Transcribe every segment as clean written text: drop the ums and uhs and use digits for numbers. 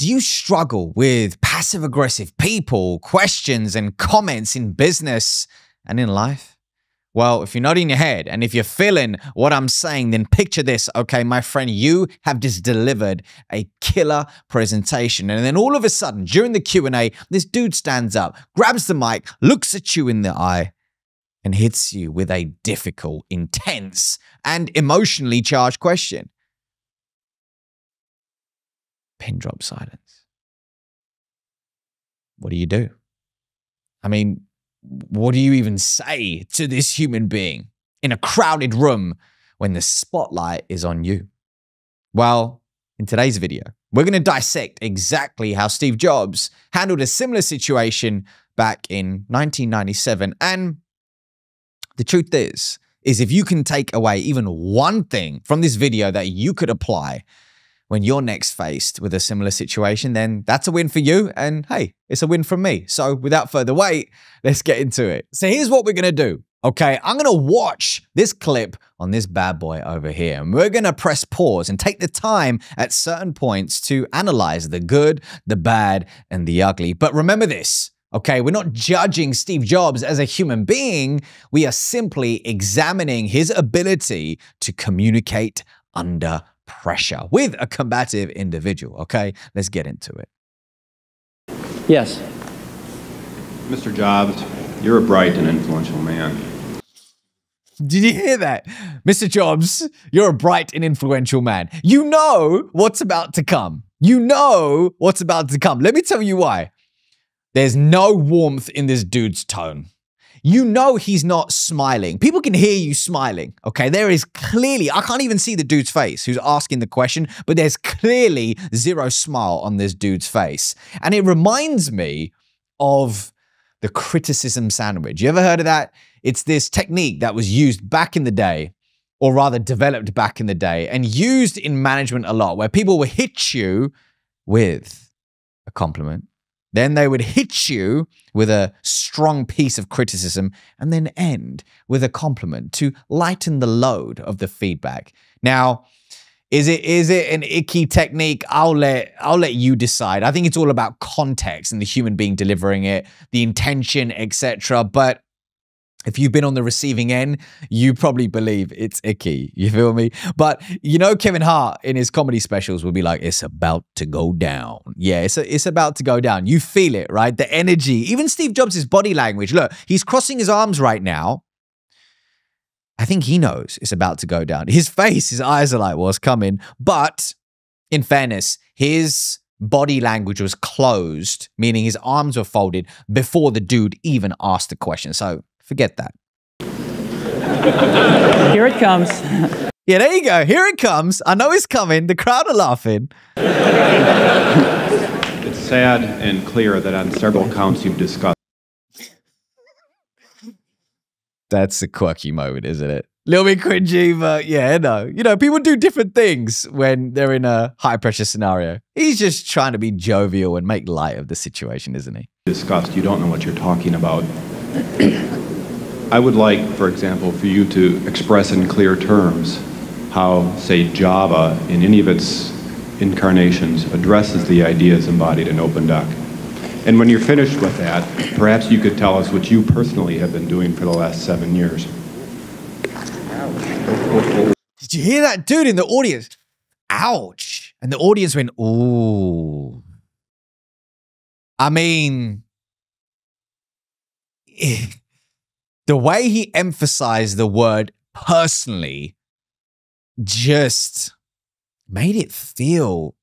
Do you struggle with passive-aggressive people, questions, and comments in business and in life? Well, if you're nodding your head and if you're feeling what I'm saying, then picture this, okay, my friend, you have just delivered a killer presentation. And then all of a sudden, during the Q&A, this dude stands up, grabs the mic, looks at you in the eye, and hits you with a difficult, intense, and emotionally charged question. Pin drop silence. What do you do? I mean, what do you even say to this human being in a crowded room when the spotlight is on you? Well, in today's video, we're going to dissect exactly how Steve Jobs handled a similar situation back in 1997. And the truth is if you can take away even one thing from this video that you could apply when you're next faced with a similar situation, then that's a win for you. And hey, it's a win from me. So without further wait, let's get into it. So here's what we're going to do. Okay, I'm going to watch this clip on this bad boy over here. And we're going to press pause and take the time at certain points to analyze the good, the bad, and the ugly. But remember this. Okay, we're not judging Steve Jobs as a human being. We are simply examining his ability to communicate under pressure with a combative individual. Okay, let's get into it. Yes. Mr. Jobs, you're a bright and influential man. Did you hear that? Mr. Jobs, you're a bright and influential man. You know what's about to come. You know what's about to come. Let me tell you why. There's no warmth in this dude's tone. You know he's not smiling. People can hear you smiling, okay? There is clearly, I can't even see the dude's face who's asking the question, but there's clearly zero smile on this dude's face. And it reminds me of the criticism sandwich. You ever heard of that? It's this technique that was used back in the day, or rather developed back in the day, and used in management a lot, where people would hit you with a compliment. Then they would hit you with a strong piece of criticism and then end with a compliment to lighten the load of the feedback. Now, is it an icky technique? I'll let you decide. I think it's all about context and the human being delivering it, the intention, etc. But if you've been on the receiving end, you probably believe it's icky. You feel me? But you know, Kevin Hart in his comedy specials will be like, it's about to go down. Yeah, it's about to go down. You feel it, right? The energy. Even Steve Jobs' body language. Look, he's crossing his arms right now. I think he knows it's about to go down. His face, his eyes are like, what's coming? But in fairness, his body language was closed, meaning his arms were folded before the dude even asked the question. So forget that. Here it comes. Yeah, there you go. Here it comes. I know it's coming. The crowd are laughing. It's sad and clear that on several counts you've discussed. That's a quirky moment, isn't it? A little bit cringy, but yeah, no. You know, people do different things when they're in a high-pressure scenario. He's just trying to be jovial and make light of the situation, isn't he? Discussed, you don't know what you're talking about. I would like, for example, for you to express in clear terms how, say, Java, in any of its incarnations, addresses the ideas embodied in OpenDoc. And when you're finished with that, perhaps you could tell us what you personally have been doing for the last 7 years. Did you hear that dude in the audience? Ouch. And the audience went, ooh. I mean, the way he emphasized the word personally just made it feel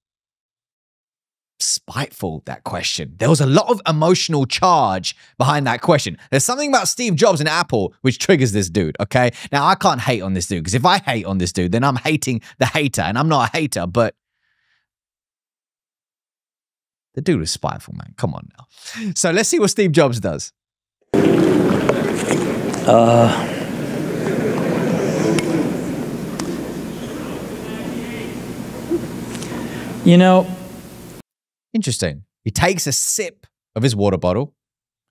spiteful, that question. There was a lot of emotional charge behind that question. There's something about Steve Jobs and Apple which triggers this dude, okay? Now, I can't hate on this dude, because if I hate on this dude, then I'm hating the hater, and I'm not a hater, but the dude was spiteful, man. Come on now. So let's see what Steve Jobs does. You know, interesting. He takes a sip of his water bottle,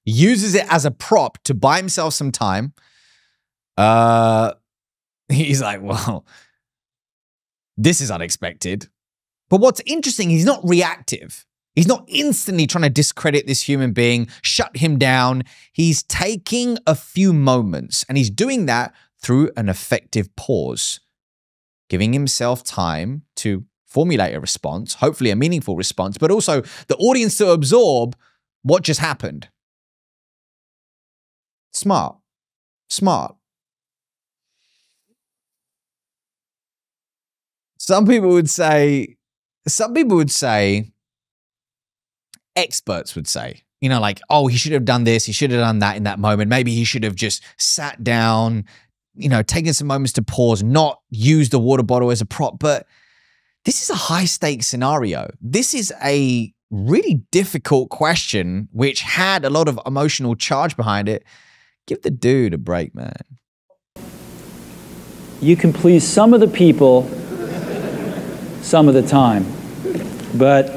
uses it as a prop to buy himself some time. He's like, well, this is unexpected. But what's interesting, he's not reactive. He's not instantly trying to discredit this human being, shut him down. He's taking a few moments, and he's doing that through an effective pause, giving himself time to formulate a response, hopefully a meaningful response, but also the audience to absorb what just happened. Smart. Smart. Some people would say, experts would say, you know, like, oh, he should have done this, he should have done that in that moment. Maybe he should have just sat down, you know, taken some moments to pause, not use the water bottle as a prop. But this is a high-stakes scenario. This is a really difficult question, which had a lot of emotional charge behind it. Give the dude a break, man. You can please some of the people some of the time, but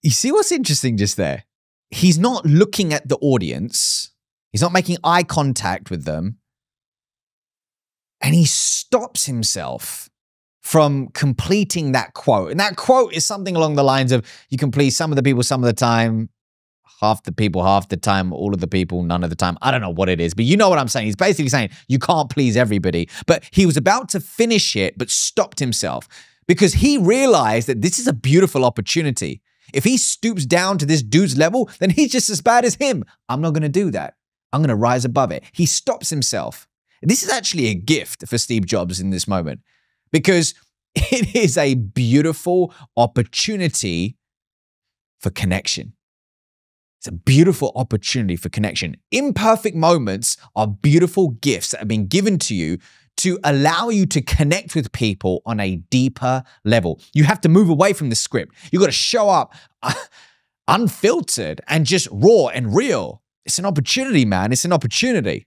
you see what's interesting just there? He's not looking at the audience. He's not making eye contact with them. And he stops himself from completing that quote. And that quote is something along the lines of, you can please some of the people some of the time, half the people half the time, all of the people none of the time. I don't know what it is, but you know what I'm saying. He's basically saying you can't please everybody. But he was about to finish it, but stopped himself because he realized that this is a beautiful opportunity. If he stoops down to this dude's level, then he's just as bad as him. I'm not going to do that. I'm going to rise above it. He stops himself. This is actually a gift for Steve Jobs in this moment because it is a beautiful opportunity for connection. It's a beautiful opportunity for connection. Imperfect moments are beautiful gifts that have been given to you to allow you to connect with people on a deeper level. You have to move away from the script. You've got to show up unfiltered and just raw and real. It's an opportunity, man. It's an opportunity.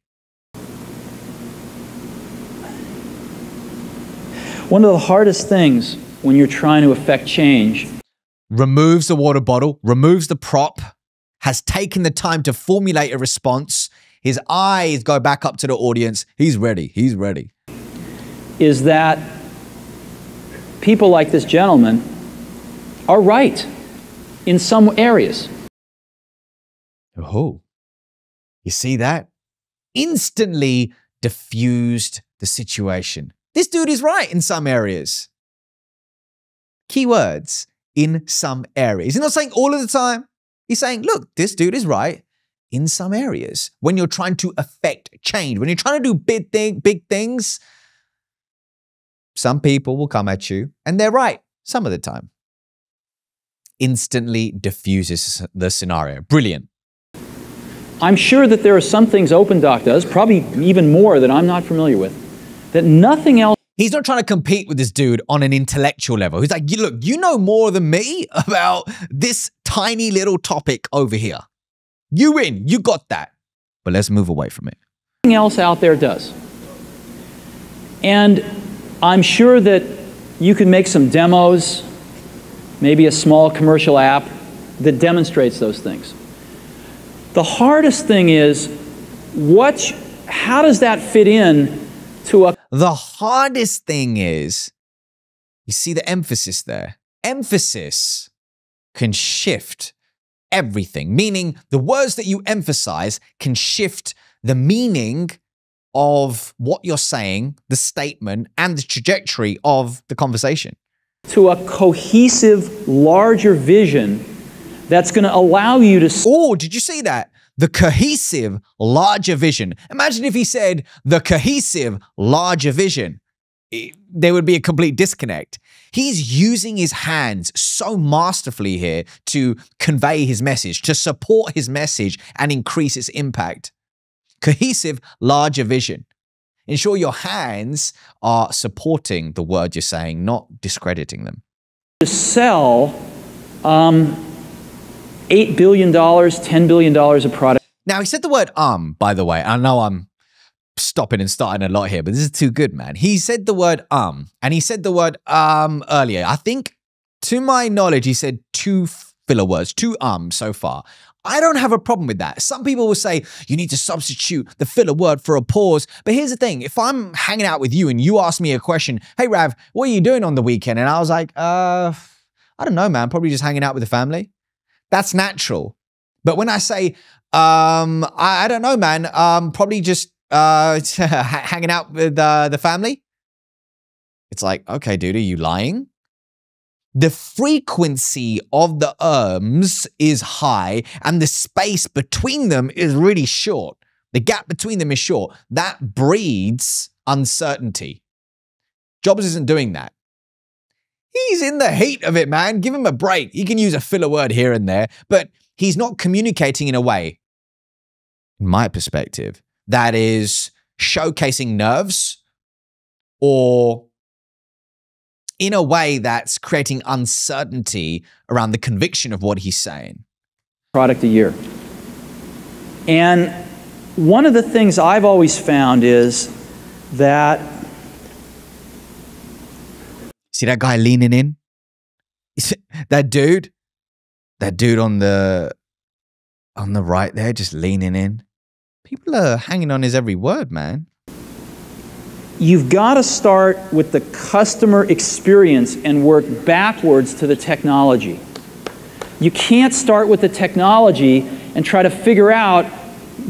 one of the hardest things when you're trying to affect change. Removes the water bottle, removes the prop, has taken the time to formulate a response. His eyes go back up to the audience. He's ready. He's ready. Is that people like this gentleman are right in some areas. Oh, you see that? Instantly diffused the situation. This dude is right in some areas. Keywords, in some areas. He's not saying all of the time. He's saying, look, this dude is right in some areas. When you're trying to affect change, when you're trying to do big things, some people will come at you and they're right some of the time. Instantly diffuses the scenario. Brilliant. I'm sure that there are some things OpenDoc does, probably even more that I'm not familiar with, that nothing else. He's not trying to compete with this dude on an intellectual level. He's like, look, you know more than me about this tiny little topic over here. You win, you got that. But let's move away from it. Nothing else out there does. And I'm sure that you can make some demos, maybe a small commercial app that demonstrates those things. The hardest thing is, how does that fit in to a... The hardest thing is, you see the emphasis there. Emphasis can shift everything, meaning the words that you emphasize can shift the meaning of what you're saying, the statement, and the trajectory of the conversation. To a cohesive, larger vision that's going to allow you to... Oh, did you see that? The cohesive, larger vision. Imagine if he said the cohesive, larger vision. There would be a complete disconnect. He's using his hands so masterfully here to convey his message, to support his message and increase its impact. Cohesive, larger vision. Ensure your hands are supporting the word you're saying, not discrediting them. To sell $8 billion, $10 billion of product. Now, he said the word by the way. I know I'm stopping and starting a lot here, but this is too good, man. He said the word and he said the word earlier. I think, to my knowledge, he said two filler words, two so far. I don't have a problem with that. Some people will say you need to substitute the filler word for a pause. But here's the thing. If I'm hanging out with you and you ask me a question, hey, Rav, what are you doing on the weekend? And I was like, I don't know, man. Probably just hanging out with the family. That's natural. But when I say, I don't know, man, probably just hanging out with the family. It's like, okay, dude, are you lying? The frequency of the ums is high and the space between them is really short. The gap between them is short. That breeds uncertainty. Jobs isn't doing that. He's in the heat of it, man. Give him a break. He can use a filler word here and there, but he's not communicating in a way, in my perspective, that is showcasing nerves or in a way that's creating uncertainty around the conviction of what he's saying. Product a year. And one of the things I've always found is that... See that guy leaning in? That dude on the right there, just leaning in. People are hanging on his every word, man. You've got to start with the customer experience and work backwards to the technology. You can't start with the technology and try to figure out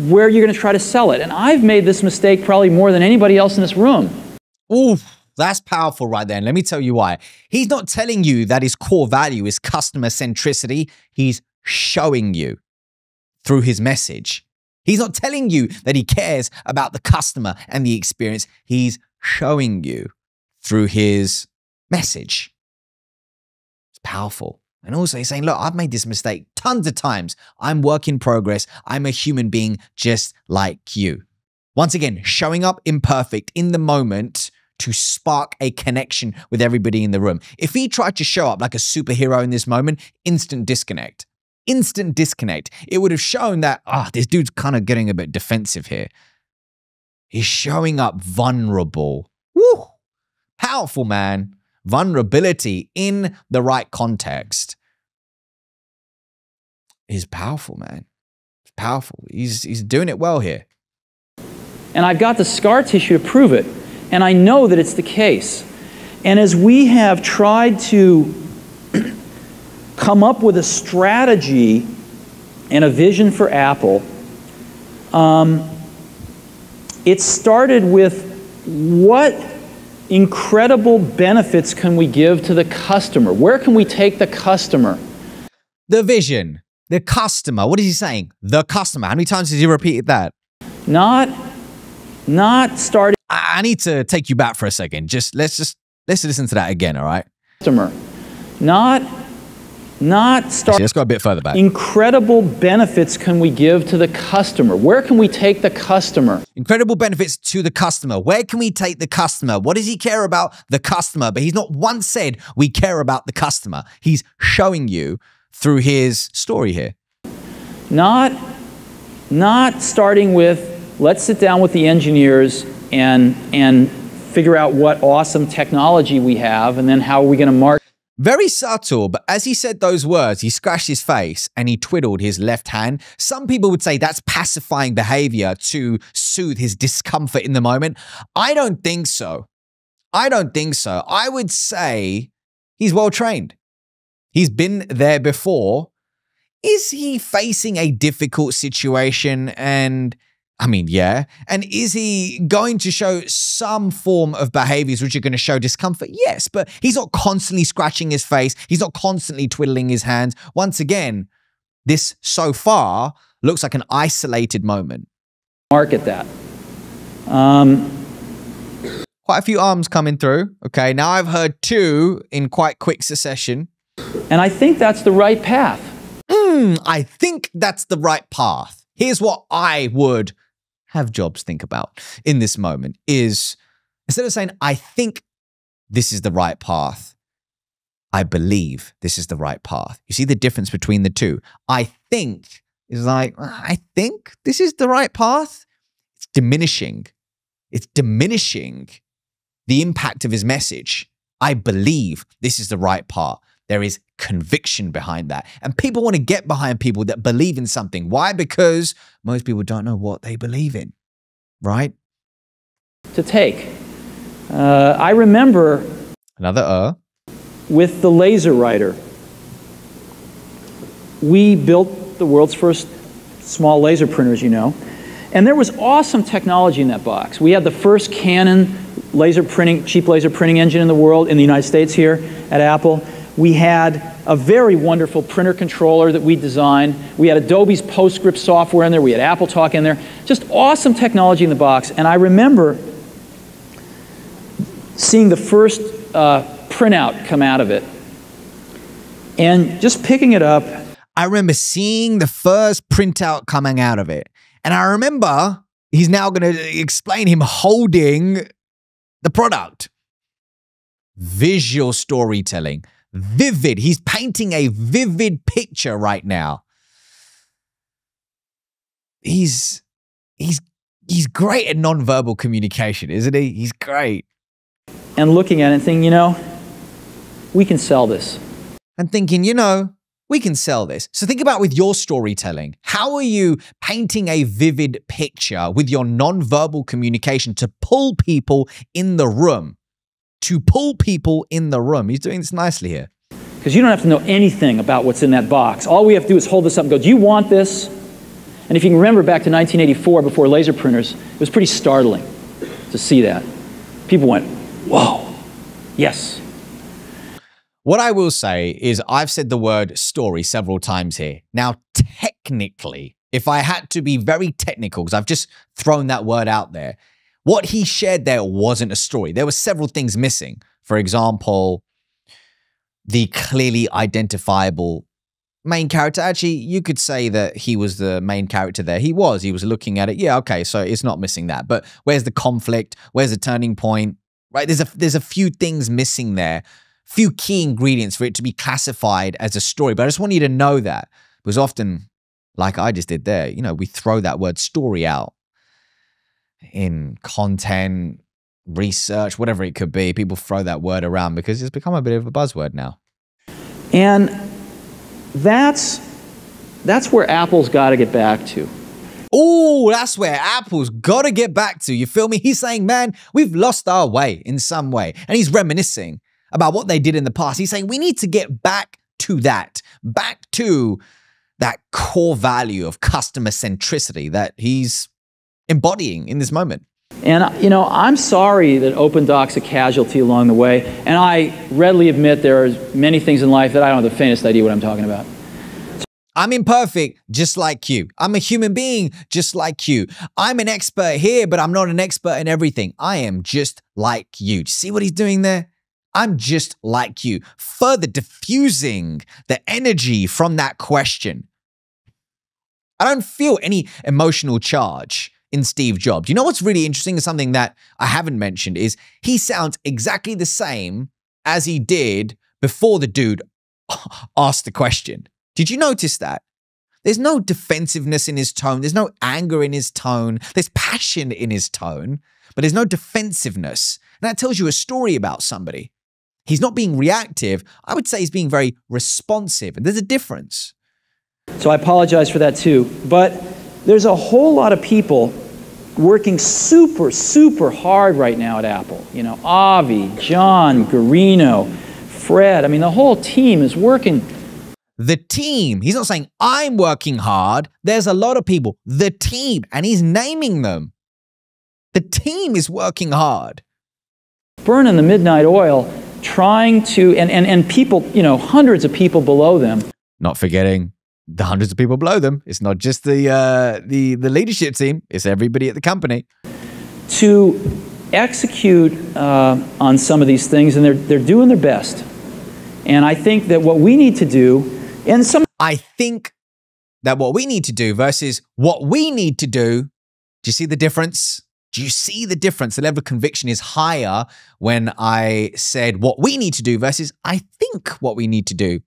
where you're going to try to sell it. And I've made this mistake probably more than anybody else in this room. Ooh, that's powerful right there. And let me tell you why. He's not telling you that his core value is customer centricity. He's showing you through his message. He's not telling you that he cares about the customer and the experience. He's showing you through his message. It's powerful. And also he's saying, look, I've made this mistake tons of times. I'm work in progress. I'm a human being just like you. Once again, showing up imperfect in the moment to spark a connection with everybody in the room. If he tried to show up like a superhero in this moment, instant disconnect. Instant disconnect. It would have shown that, this dude's kind of getting a bit defensive here. He's showing up vulnerable. Woo! Powerful, man. Vulnerability in the right context is powerful, man. It's powerful. He's doing it well here. And I've got the scar tissue to prove it. And I know that it's the case. And as we have tried to come up with a strategy and a vision for Apple, it started with what incredible benefits can we give to the customer? Where can we take the customer? The vision, the customer. What is he saying? The customer. How many times has he repeated that? Not starting. I need to take you back for a second. Let's listen to that again, all right? Customer. Actually, let's go a bit further back. Incredible benefits can we give to the customer? Where can we take the customer? Incredible benefits to the customer. Where can we take the customer? What does he care about? The customer. But he's not once said we care about the customer. He's showing you through his story here. Not starting with, let's sit down with the engineers and figure out what awesome technology we have, and then how are we going to market. Very subtle, but as he said those words, he scratched his face and he twiddled his left hand. Some people would say that's pacifying behavior to soothe his discomfort in the moment. I don't think so. I don't think so. I would say he's well trained. He's been there before. Is he facing a difficult situation? And I mean, yeah. And is he going to show some form of behaviors which are going to show discomfort? Yes, but he's not constantly scratching his face. He's not constantly twiddling his hands. Once again, this so far looks like an isolated moment. Market that. Quite a few arms coming through. Okay, now I've heard two in quite quick succession. And I think that's the right path. I think that's the right path. Here's what I would have Jobs think about in this moment is, instead of saying, I think this is the right path, I believe this is the right path. You see the difference between the two? I think is like, I think this is the right path. It's diminishing. It's diminishing the impact of his message. I believe this is the right path. There is conviction behind that. And people want to get behind people that believe in something. Why? Because most people don't know what they believe in, right? To take. I remember Another with the laser writer, we built the world's first small laser printers, you know. And there was awesome technology in that box. We had the first Canon cheap laser printing engine in the world, in the United States here at Apple. We had a very wonderful printer controller that we designed. We had Adobe's PostScript software in there. We had Apple Talk in there. Just awesome technology in the box. And I remember seeing the first printout come out of it and just picking it up. I remember seeing the first printout coming out of it. And I remember he's now going to explain him holding the product. Visual storytelling. Vivid. He's painting a vivid picture right now. He's great at nonverbal communication, isn't he? He's great. And looking at it and thinking, you know, we can sell this. And thinking, you know, we can sell this. So think about with your storytelling. How are you painting a vivid picture with your nonverbal communication to pull people in the room? To pull people in the room. He's doing this nicely here. Because you don't have to know anything about what's in that box. All we have to do is hold this up and go, do you want this? And if you can remember back to 1984, before laser printers, it was pretty startling to see that. People went, whoa, yes. What I will say is I've said the word story several times here. Now, technically, if I had to be very technical, because I've just thrown that word out there, what he shared there wasn't a story. There were several things missing. For example, the clearly identifiable main character. Actually, you could say that he was the main character there. He was looking at it. Yeah, okay, so it's not missing that. But where's the conflict? Where's the turning point? Right? There's a few things missing there. Few key ingredients for it to be classified as a story. But I just want you to know that. Because often, like I just did there, you know, we throw that word story out in content, research, whatever it could be. People throw that word around because it's become a bit of a buzzword now. And that's where Apple's got to get back to. Oh, that's where Apple's got to get back to. You feel me? He's saying, man, we've lost our way in some way. And he's reminiscing about what they did in the past. He's saying we need to get back to that core value of customer centricity that he's embodying in this moment. And, you know, I'm sorry that OpenDoc's a casualty along the way. And I readily admit there are many things in life that I don't have the faintest idea what I'm talking about. I'm imperfect, just like you. I'm a human being, just like you. I'm an expert here, but I'm not an expert in everything. I am just like you. See what he's doing there? I'm just like you. Further diffusing the energy from that question. I don't feel any emotional charge in Steve Jobs. You know what's really interesting is something that I haven't mentioned is he sounds exactly the same as he did before the dude asked the question. Did you notice that? There's no defensiveness in his tone. There's no anger in his tone. There's passion in his tone, but there's no defensiveness. And that tells you a story about somebody. He's not being reactive. I would say he's being very responsive. And there's a difference. So I apologize for that too. But there's a whole lot of people working super, super hard right now at Apple. You know, Avi, John, Garino, Fred. I mean, the whole team is working. The team. He's not saying, I'm working hard. There's a lot of people. The team. And he's naming them. The team is working hard. Burning the midnight oil, trying to, and people, you know, hundreds of people below them. Not forgetting the hundreds of people below them. It's not just the leadership team. It's everybody at the company. To execute on some of these things, and they're doing their best. And I think that what we need to do, I think that what we need to do versus what we need to do, do you see the difference? Do you see the difference? The level of conviction is higher when I said what we need to do versus I think what we need to do.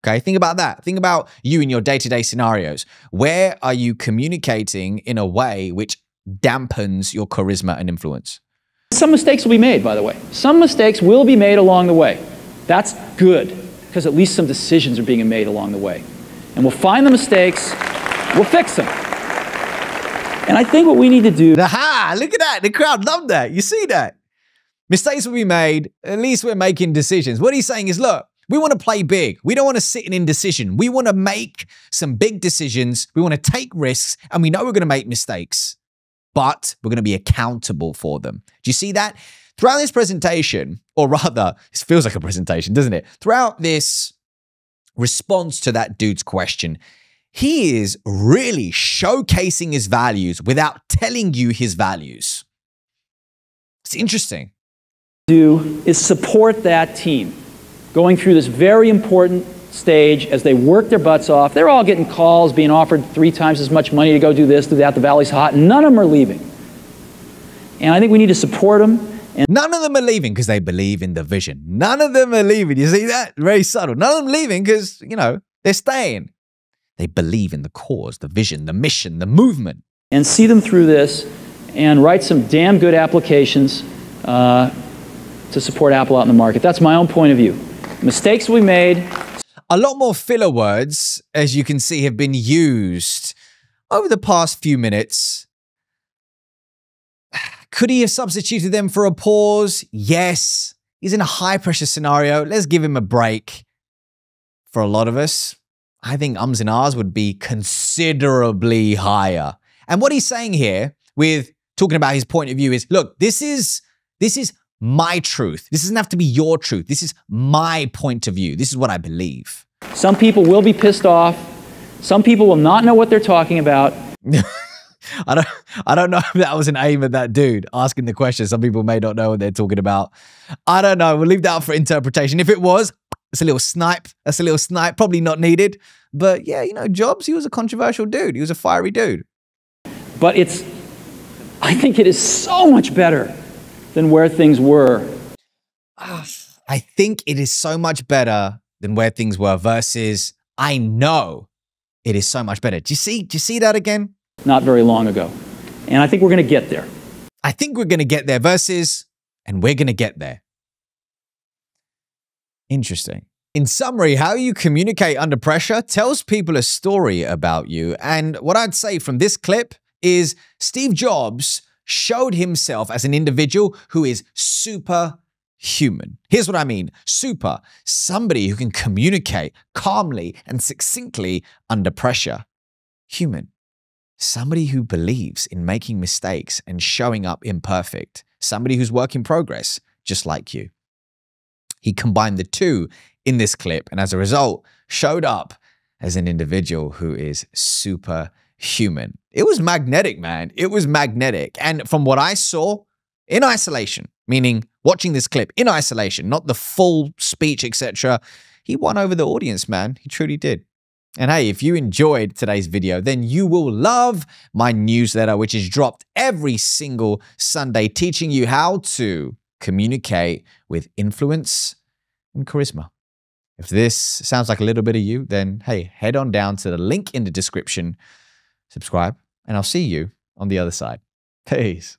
Okay, think about that. Think about you in your day-to-day scenarios. Where are you communicating in a way which dampens your charisma and influence? Some mistakes will be made, by the way. Some mistakes will be made along the way. That's good, because at least some decisions are being made along the way. And we'll find the mistakes, we'll fix them. And I think what we need to do... Aha! Look at that. The crowd loved that. You see that? Mistakes will be made. At least we're making decisions. What he's saying is, look, we want to play big. We don't want to sit in indecision. We want to make some big decisions. We want to take risks. And we know we're going to make mistakes. But we're going to be accountable for them. Do you see that? Throughout this presentation, or rather, it feels like a presentation, doesn't it? Throughout this response to that dude's question, he is really showcasing his values without telling you his values. It's interesting. Do is support that team going through this very important stage as they work their butts off. They're all getting calls, being offered 3 times as much money to go do this, do that. The valley's hot. None of them are leaving. And I think we need to support them. And none of them are leaving because they believe in the vision. None of them are leaving. You see that? Very subtle. None of them leaving because, you know, they're staying. They believe in the cause, the vision, the mission, the movement. And see them through this and write some damn good applications to support Apple out in the market. That's my own point of view. Mistakes we made. A lot more filler words, as you can see, have been used over the past few minutes. Could he have substituted them for a pause? Yes. He's in a high-pressure scenario. Let's give him a break. For a lot of us, I think ums and ahs would be considerably higher. And what he's saying here with talking about his point of view is, look, this is my truth. This doesn't have to be your truth. This is my point of view. This is what I believe. Some people will be pissed off. Some people will not know what they're talking about. I don't know if that was an aim at that dude asking the question. Some people may not know what they're talking about. I don't know. We'll leave that out for interpretation. If it was, it's a little snipe. That's a little snipe. Probably not needed. But yeah, you know, Jobs, he was a controversial dude. He was a fiery dude. But I think it is so much better than where things were. I think it is so much better than where things were versus I know it is so much better. Do you see that again? Not very long ago. And I think we're going to get there. I think we're going to get there versus, and we're going to get there. Interesting. In summary, how you communicate under pressure tells people a story about you. And what I'd say from this clip is Steve Jobs showed himself as an individual who is superhuman. Here's what I mean. Super. Somebody who can communicate calmly and succinctly under pressure. Human. Somebody who believes in making mistakes and showing up imperfect. Somebody who's work in progress, just like you. He combined the two in this clip and as a result, showed up as an individual who is superhuman. It was magnetic, man. It was magnetic. And from what I saw in isolation, meaning watching this clip in isolation, not the full speech, etc., he won over the audience, man. He truly did. And hey, if you enjoyed today's video, then you will love my newsletter, which is dropped every single Sunday, teaching you how to communicate with influence and charisma. If this sounds like a little bit of you, then hey, head on down to the link in the description, subscribe, and I'll see you on the other side. Peace.